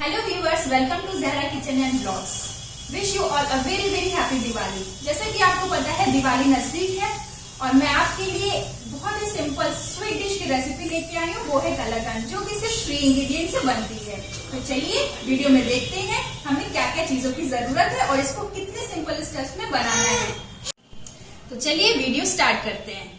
Hello viewers, welcome to Zahra kitchen and blogs. Wish you all a very very happy Diwali. जैसे कि आपको पता है दिवाली नजदीक है और मैं आपके लिए बहुत ही सिंपल स्वीट डिश की रेसिपी लेके आई हूँ। वो है कलाकंद, जो कि सिर्फ 3 इंग्रेडिएंट से बनती है। तो चलिए वीडियो में देखते हैं हमें क्या क्या चीजों की जरूरत है और इसको कितने सिंपल स्टेप्स में बनाना है। तो चलिए वीडियो स्टार्ट करते हैं।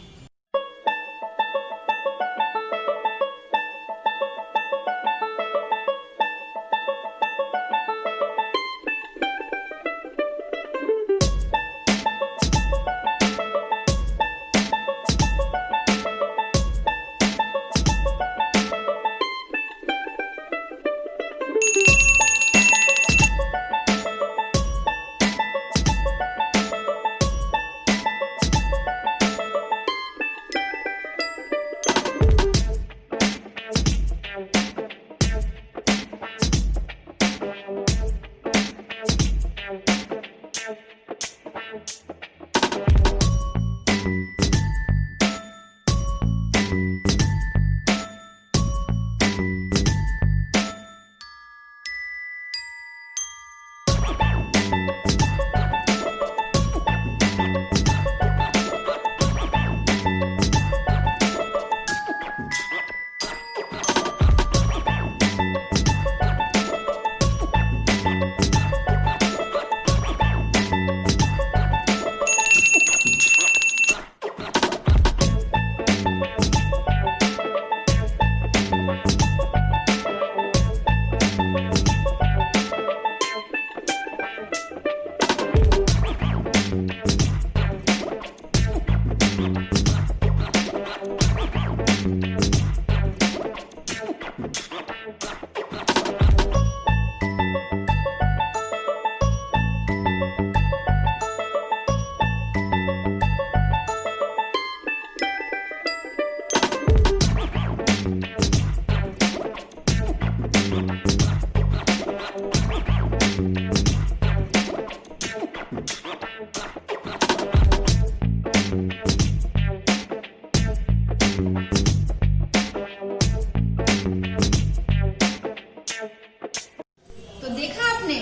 तो देखा आपने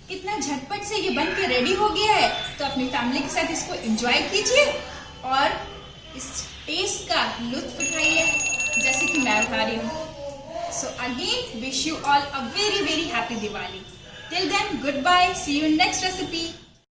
कितना झटपट से ये बन के रेडी हो गया है। तो अपनी फैमिली के साथ इसको एंजॉय कीजिए और इस टेस्ट का लुत्फ उठाइए जैसे कि मैं उठा रही हूँ। So again wish you all a very very happy Diwali. Till then good bye, see you in next recipe.